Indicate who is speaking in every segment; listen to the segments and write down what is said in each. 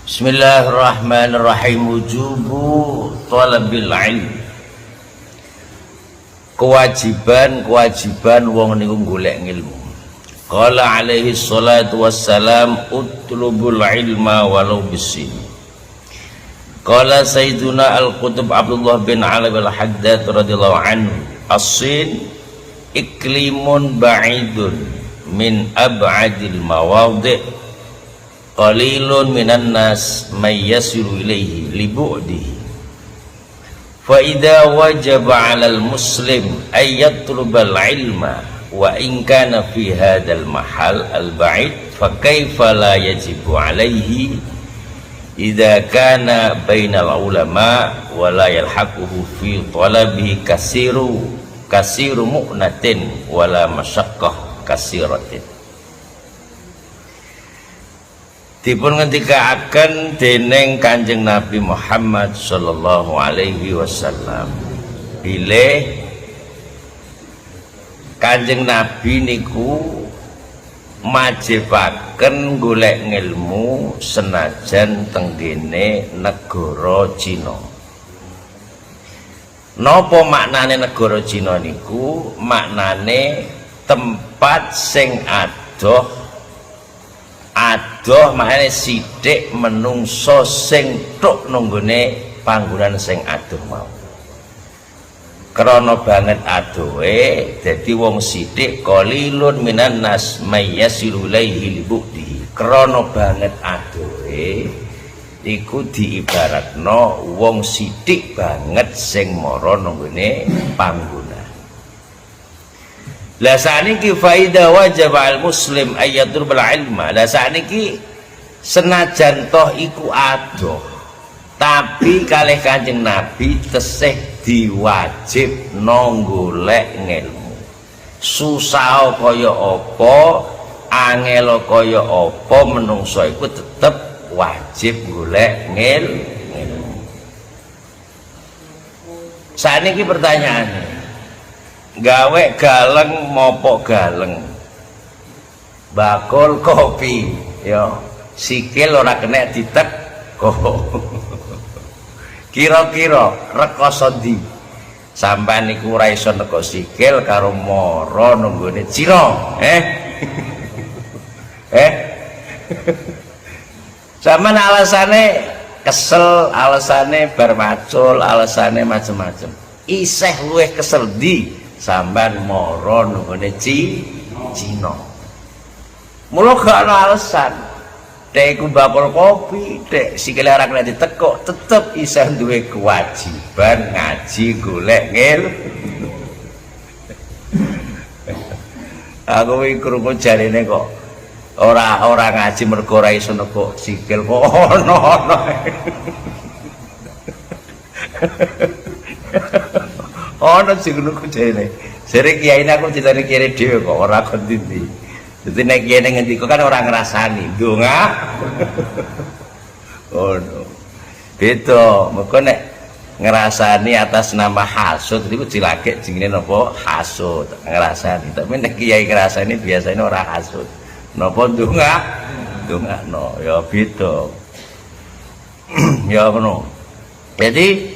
Speaker 1: Bismillahirrahmanirrahim. Wujubu talabil ilm. Kewajiban wong niku golek ilmu. Qala alaihi salatu wassalam utlubul ilma walau bisin. Qala sayyiduna al-Qutb Abdullah bin Ali al-Haddad radhiyallahu anhu, as-Sin iklimun ba'idun min ab'adil mawadi', qalilun minan nas may yasiru ilaihi li bu'dihi. Fa idza wajaba 'alal muslim ay yatlubal ilma wa in kana fi hadzal mahal al ba'id fa kaifa la yajibu 'alaihi idza kana bainal ulama wa la yalhaquhu fi talabihi kasiru mu'natin wala masyaqqah kasiratin. Dipun ngendikaaken dening Kanjeng Nabi Muhammad sallallahu alaihi wasallam, bilih Kanjeng Nabi niku majibaken golek ngilmu senajan tenggene negara Cina. Napa maknane negara Cina niku? Maknane tempat sing adoh maknane sithik menungso sing tok nanggone panggonan sing adoh mau. Krana banget adohe dadi wong sithik qalilun minan nas may yasiru ilaihi libudi. Krana banget adohe iku diibaratno wong sithik banget sing mara nanggone panggonan. Lah saniki faida wajib al muslim ayatul bil ilma. Lah saniki senajan toh iku adoh, tapi kalih Kanjeng Nabi tesih diwajib golek ngilmu. Susah kaya apa, angel kaya apa, menungso iku tetep wajib golek ngilmu. Saniki pertanyaane, gawe galeng mopo galeng, bakul kopi ya sikil ora kena ditek kok. Kira-kira rekoso ndi sampean niku ora iso nego sikil karo mara nanggone Cina sampean alasane kesel, alasane bar macul, alasane macem-macem. Isih luwih kesel ndi sampean mara nanggone Cina? Mula gak ana alasan. Dek iku bakul kopi, dek sikile ora kena ditekuk, tetep isih duwe kewajiban ngaji golek ngilmu. Aku iki krungu jarine kok ora ngaji mergo ora iso nekuk sikil kok ono. Ono sing ngono jarine. Sere kiyaine aku ditani kire dhewe kok ora kon ndi. Jadi nek kiye ngendika kan orang ngrasani ndonga. Oh no. Beda, mengko nek ngrasani atas nama hasud iku dilagek jenenge napa? Hasud, ngrasani. Tapi nek kiai ngrasani biasanya ora hasud. Napa ndonga? Ndongakno, ya beda. Ya ngono. Jadi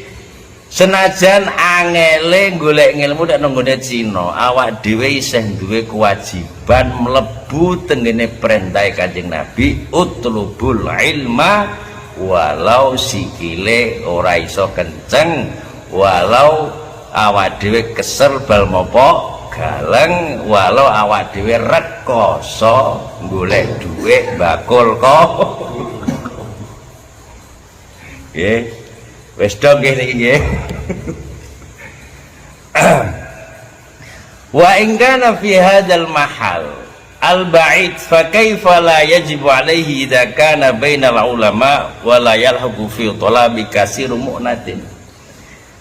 Speaker 1: senajan angele golek ngilmu nek nanggone Cina, awak dhewe isih duwe kewajiban mlebu tengene perintah Kanjeng Nabi utlubul ilma walau sikile ora iso kenceng, walau awak dhewe kesel bal mopo galeng, walau awak dhewe rekoso golek dhuwit bakul kok. Nggih. Wis dong nggih niki nggih. Wa in kana fi hadzal mahal al ba'id fa kaifa la yajibu alaihi idza kana bainal ulama wa la yalhaqu fi talabi kasiru mu'natin.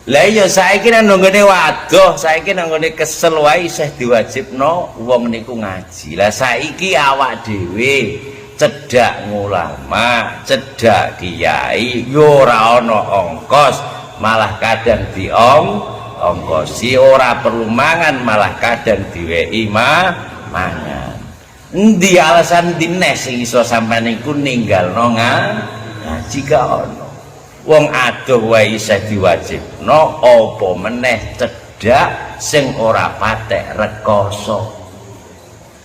Speaker 1: Lah iya saiki nang nggone wadoh, saiki nang nggone kesel wae isih diwajibno wong niku ngaji. Lah saiki awak dhewe cedak ulama, cedak kiai, yo ora ana ongkos, malah kadang diongkosi, ora perlu mangan, malah kadang diwehi mangan. Endi alasan dines sing iso sampeyan niku ninggalno ngaji gak ono. Wong adoh wae isih diwajibno, apa meneh cedhak sing ora patek rekoso.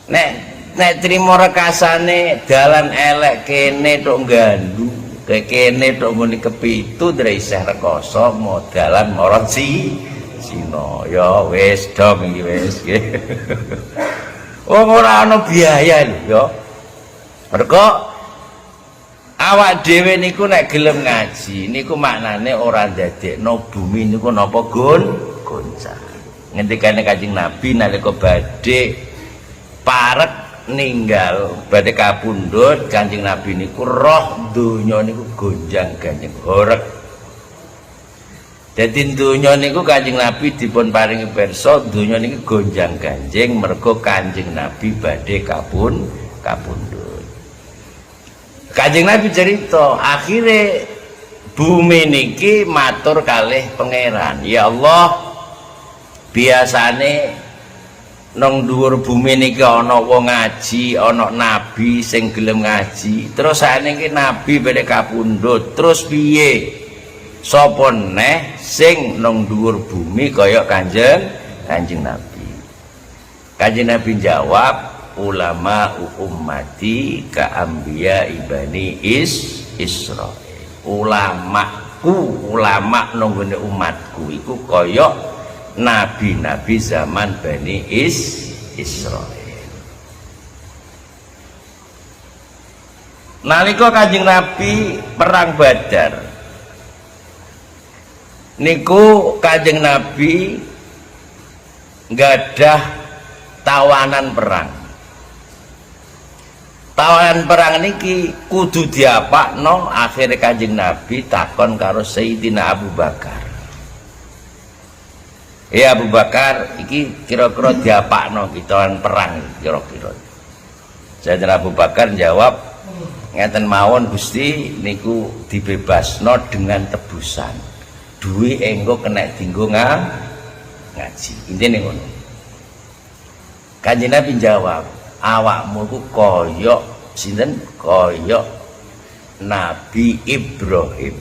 Speaker 1: Nek trimo rekasane dalan elek kene tok nggandu, kene tok muni kepitu dre isih rekoso mau dalan marang Sino. Ya wis dong iki wis. Wong ora ana biaya lho ya. Mergo awak dhewe niku nek gelem ngaji niku maknane ora ndadekno bumi niku napa goncang. Ngendikane Kanjeng Nabi nalika badhe parek ninggal badhe kapundhut, Kanjeng Nabi niku roh donya niku gonjang-ganjing horeg. Dadi donya niku Kanjeng Nabi dipun paringi pirsa donya niku gonjang-ganjing mergo Kanjeng Nabi badhe kapundhut. Kanjeng Nabi cerita akhire bumi niki matur kalih pangeran, ya Allah, biasane nang dhuwur bumi niki ana wong ngaji, ana nabi sing gelem ngaji, terus saiki nabi badhe kapundhut, terus piye? Sapa neh sing nang dhuwur bumi kaya Kanjeng Nabi. Kanjeng Nabi jawab, ulama ummati ka ambiya ibani Israil. Ulama nang ngene umatku iku kaya nabi-nabi zaman Bani Israil. Nalika Kanjeng Nabi perang Badar niku Kanjeng Nabi nggadah tawanan perang. Tawanan perang niki kudu diapakno, akhire Kanjeng Nabi takon karo Sayyidina Abu Bakar. Ya Abu Bakar, iki kira-kira diapakno tawanan perang kira-kira. Sayyidina Abu Bakar jawab, ngeten mawon Gusti, niku dibebasno dengan tebusan. Duwe engko kena dinggo ngaji. Intine ngono. Kanjeng Nabi jawab, awakmu ku kaya sinten? Kaya Nabi Ibrahim.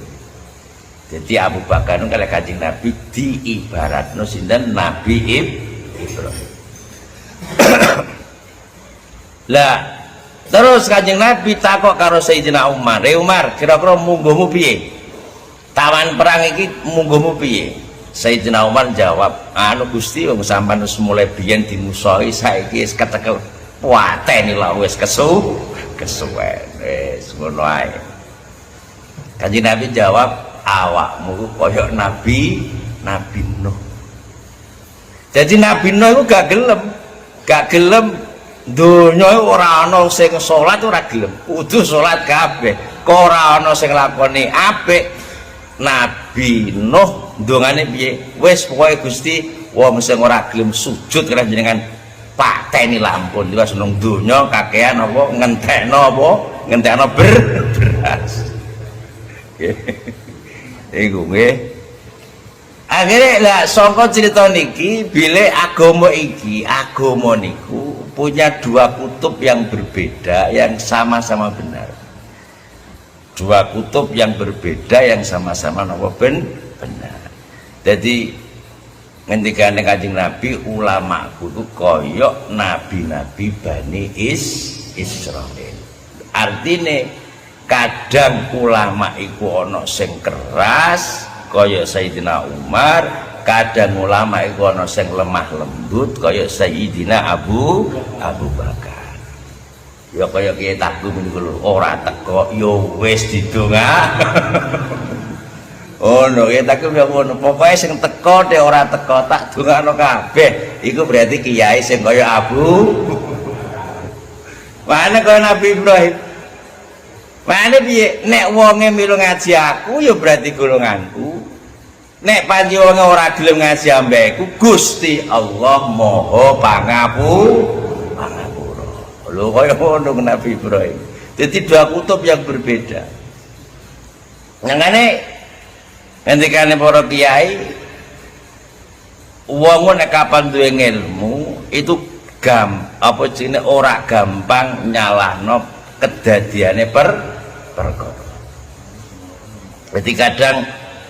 Speaker 1: Jadi Abu Bakar nu kalih Kanjeng Nabi diibaratno sinten? Nabi Ibrahim. Lah terus Kanjeng Nabi takok karo Sayyidina Umar, Umar, kira-kira mungguhmu piye? Tawan perang iki mungguhmu piye? Sayyidina Umar jawab, anu Gusti wong sampean wis mulai biyen dimusuhi, saiki wis ketekel pateni lho wis kesuwen wis ngono ae. Kanjeng Nabi jawab, awakmu kaya Nabi Nuh. Jadi Nabi Nuh iku gak gelem donya ora ana sing salat ora gelem, kudu salat kabeh. Kok ora ana sing lakoni apik. Nabi Nuh ndongane piye? Wis pokoke Gusti wong sing ora gelem sujud karo jenengan pateni lampun wis nang donya kakean apa ngentekno beras. Iku nggih. Akhire lah saka cerita niki bile agama niku punya dua kutub yang berbeda yang sama-sama benar. Dua kutub yang berbeda yang sama-sama napa benar. Jadi ngendikane Kanjeng Nabi, ulamaku itu kaya nabi-nabi Bani Israil. Artine kadang ulama iku ana sing keras kaya Sayyidina Umar, kadang ulama iku ana sing lemah lembut kaya Sayyidina Abu Bakar. Ya kaya Kiai Tagum niku lho, ora teko ya wis didonga. Oh no, Kiai Tagum ya ngono, pokoke sing teko te ora teko tak dongakno kabeh. Iku berarti kiai sing kaya Abu. Mana kaya Nabi Ibrahim. Mana piye nek wonge milu ngaji aku ya berarti golonganku. Nek panji wonge ora gelem ngaji ambeku, Gusti Allah Maha Pangapura. Lho kaya ngono Nabi Ibrahim. Jadi dua kutub yang berbeda. Nangane ngendikane para kiai, wong nek kapan duwe ilmu itu ora gampang nyalahno kedadiane perkara. Berarti kadang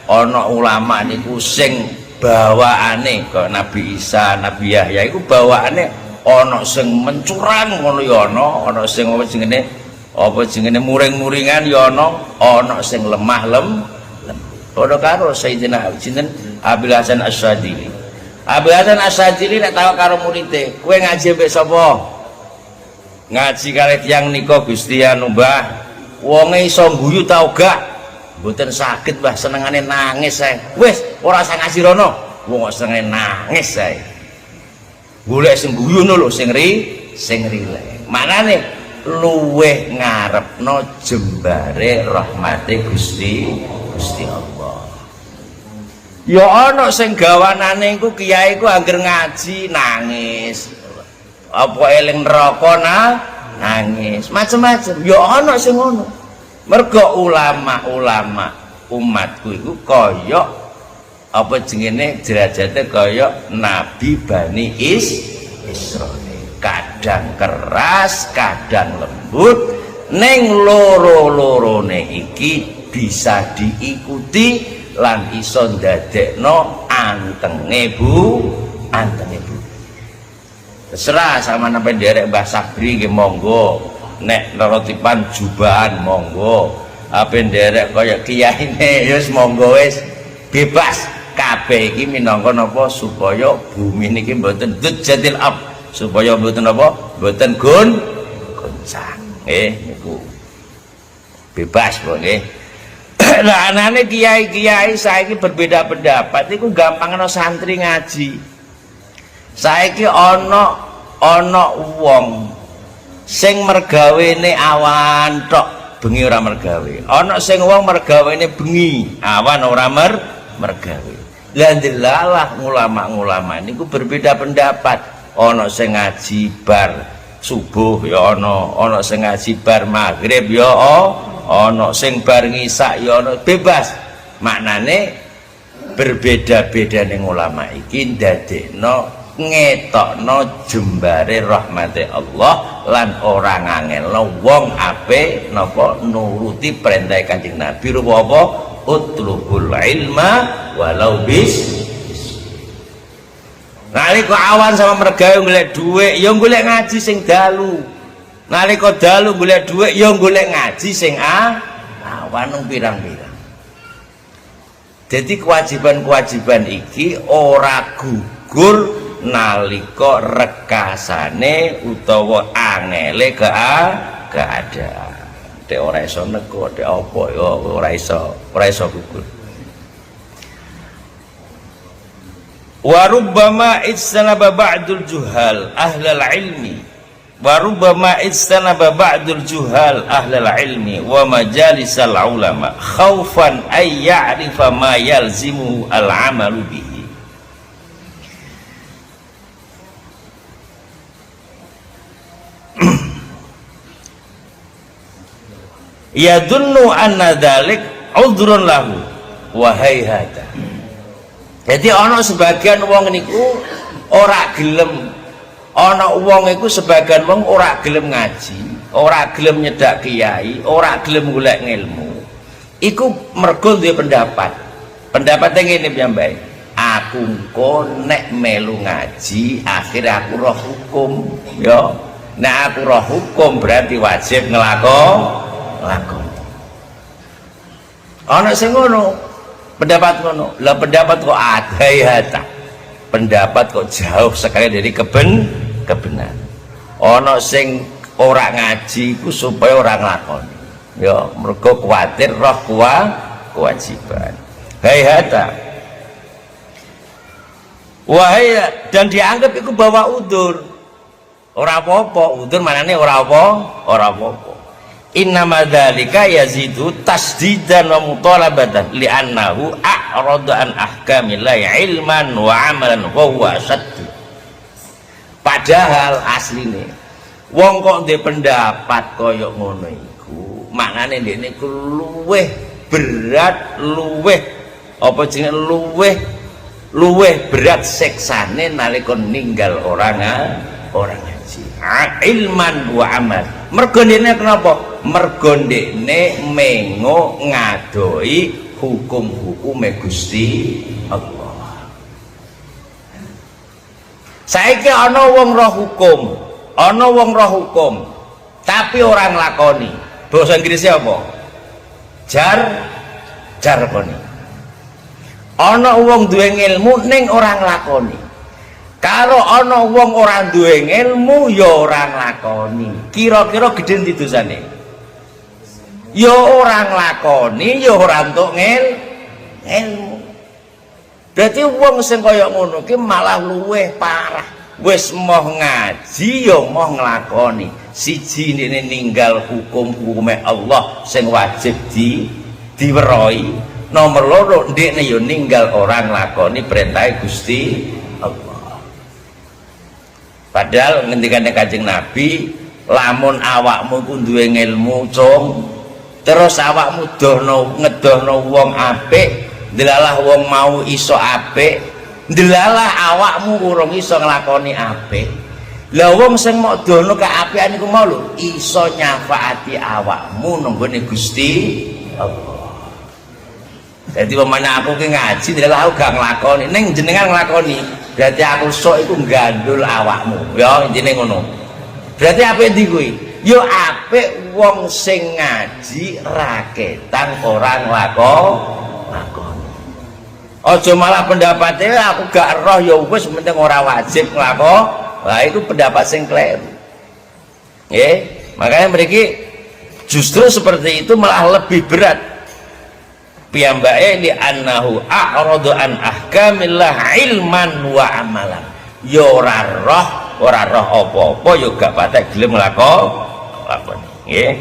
Speaker 1: ana ulama niku sing bawaane kaya Nabi Isa, Nabi Yahya iku bawaane ana sing mencurang ngono ya ana sing apa jenenge muring-muringan ya ana sing lemah lembut. Padha karo Sayyidina sinten Abil Hasan Asyadzili. Abil Hasan Asyadzili nek takok karo muridé, kowe ngaji mbek sapa? Ngaji kali tiyang nika Gusti anu Mbah. Wonge iso guyu ta gak? Mboten saged Mbah, senengane nangis ae. Wis ora usah ngaji rono. Wong kok senengane nangis ae. Golek sing guyu lho sing rilek. Manane luweh ngarepno jembare rahmate Gusti Allah. Ya ana sing gawanane iku kiai ku angger ngaji nangis. Apa eling neraka nangis. Macem-macem. Ya ana sing ngono. Mergo ulama-ulama umatku iku kaya apa jenenge derajate kaya Nabi Bani Israil. Kadang keras, kadang lembut. Ning loro-lorone iki bisa diikuti lan iso ndadekno antenge bu. Terserah sama sampai derek Mbah Sabri nggih monggo, nek nerotipan jubahan monggo, apa derek kaya kiyaine wis monggo wis bebas. Kabeh iki minangka napa supaya bumi niki mboten dujjatil ab, supaya mboten napa mboten goncang niku bebas kok nggih. Lah anane kiai-kiai saiki berbeda pendapat iku gampang ana santri ngaji. Saiki ana wong sing mergawene awan tok, bengi ora mergawe. Ana sing wong mergawene bengi, awan ora mergawe. Lah ndelalah ulama-ulama niku berbeda pendapat. Ana sing ngaji bar subuh ya ana sing ngaji bar maghrib ya ana sing bar ngisak ya ana, bebas. Maknane berbeda-beda ning ulama iki ndadekno ngetokno jembare rahmate Allah lan ora ngangelno wong apik napa nuruti perintah Kanjeng Nabi rupa apa utlubul ilma walau bis. Nalika awan sama mergawe golek dhuwit ya golek ngaji sing dalu. Nalika dalu golek dhuwit ya golek ngaji sing awan pirang-pirang. Jadi kewajiban-kewajiban iki ora gugur nalika rekasane utawa angele keadaan. Dek ora iso nego, dek apa ya ora iso gugur. Wa rubbama istanaba ba'dul juhal ahlal ilmi wa rubbama istanaba ba'dul juhal ahlal ilmi wa majalisal ulama khaufan ay ya'rifa ma yalzimu al-amalu bihi. Yadunnu anna dzalik udhrun lahu wa hayhata. Jadi ana sebagian wong niku ora gelem, ana wong iku sebagian wong ora gelem ngaji, ora gelem nyedak kiai, ora gelem golek ilmu. Iku mergo duwe pendapat. Pendapate ngene piyambake. Aku engko nek melu ngaji, akhir aku roh hukum, ya. Nek aku roh hukum berarti wajib nglakoni. Ana sing ngono. Pendapat ngono. Lah pendapat kok adayata. Pendapat kok jauh sekali dari kebenaran. Ana sing ora ngaji ku supaya ora nglakoni. Ya, mergo kuwatir roh kewajiban. Hayata. Wahai dan dianggap itu bawa udur. Ora apa-apa, udur manane ora apa-apa. Innama dzalika yazidu tasdidan wa mutalabatan li'annahu a'rada an ahkamillahi ilman wa amalan wa huwa asaddu. Padahal asline wong kok ndek pendapat kaya ngono iku maknane ndekne iku luweh berat, luweh apa jenenge luweh berat siksane nalika ninggal orang ngaji. Ilman wa amal. Mergo ndekne kenapa? Mergo ndekne mengo ngadoi hukum-hukume Gusti Allah. Saiki ana wong roh hukum, ana wong roh hukum tapi orang lakoni. Bahasa Inggrisnya apa? Jargoni. Ana wong duwe ilmu ning orang lakoni. Kalau ana wong ora duwe ilmu ya orang lakoni. Kira-kira gedhe ndi dosane? Ya orang lakoni, ya ora entuk ilmu. Berarti wong sing kaya ngono ki malah luweh parah. Wis moh ngaji ya moh nglakoni. Siji ini ninggal hukum-hukume Allah sing wajib diwerohi. Nomor loro ndekne ya ninggal orang nglakoni perintah Gusti Allah. Padahal ngendikane Kanjeng Nabi, lamun awakmu ku duwe ilmu, cung, terus awakmu ngedohno wong apik, delalah wong mau iso apik, delalah awakmu urung iso nglakoni apik. Lah wong sing mok dono kaapian iku mau lho iso nyafaati awakmu nenggone Gusti Allah. Jadi pemana aku ki ngaji delalah aku gak nglakoni, ning jenengan nglakoni, berarti aku sok iku gandul awakmu. Ya intine ngono. Berarti apik ndi kuwi? Yo apik wong sing ngaji raketan orang lakoni. Aja malah pendapatnya aku gak roh ya wis penting ora wajib nglakoni. Lah itu pendapat sing kleru. Nggih, makanya mereka justru seperti itu malah lebih berat. Piyambake li annahu a'radu an ahkamillah ilman wa amalan. Ya ora roh apa-apa ya gak patek gelem nglakoni. Nggih.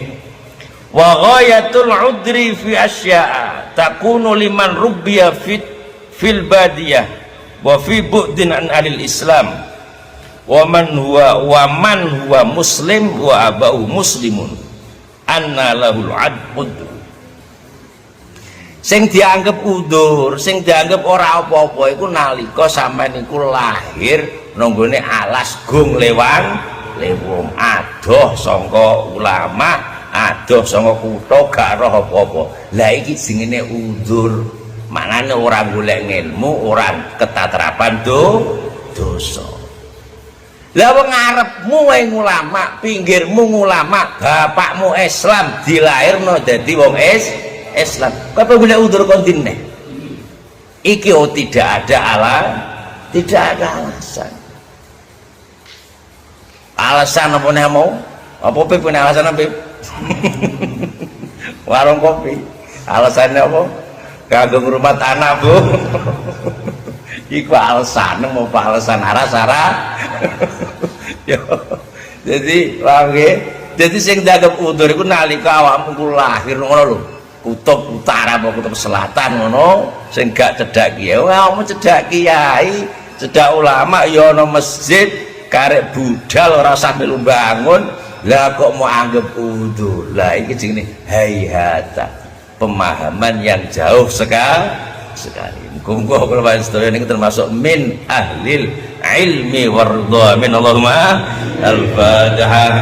Speaker 1: Wa ghayatul udri fi asya'a takunu liman rubbiya fil badiyah wa fi bu'din an alil Islam. Wa man huwa muslim wa abahu muslimun anna lahul adud. Sing dianggap udur, sing dianggap ora apa-apa iku nalika sampeyan iku lahir nanggone alas gung lewong adoh sangka ulama, adoh sangka kutha gak roh apa-apa. Lah iki jenenge udur. Maknane ora golek ilmu, ora ketatrapan dosa. Lah wong ngarepmu wae ulama, pinggirmu ulama, bapakmu Islam, dilairno dadi wong Islam. Kok golek udur kontine? Iki tidak ada alasan. Alasan apa nek mau? Apa punya alasan apa? Warung kopi. Alasannya apa? Kanggo ngrumat anak, Bu. Iku alasan mau alasan arah-arah. Jadi paham nggih? Jadi sing dianggap udur iku nalika awakmu ku lahir ngono lho. Kutub utara apa kutub selatan ngono, sing gak cedhak kiai. Awakmu cedhak kiai, cedhak ulama ya ana masjid, karek budal ora sampe lu bangun. Lah kok mau anggap udur. Lah iki jenenge hayata. Pemahaman yang jauh sekali. Muga-muga kula panjenengan sedaya niku termasuk min ahlil ilmi warda min Allahumma al-Fatihah.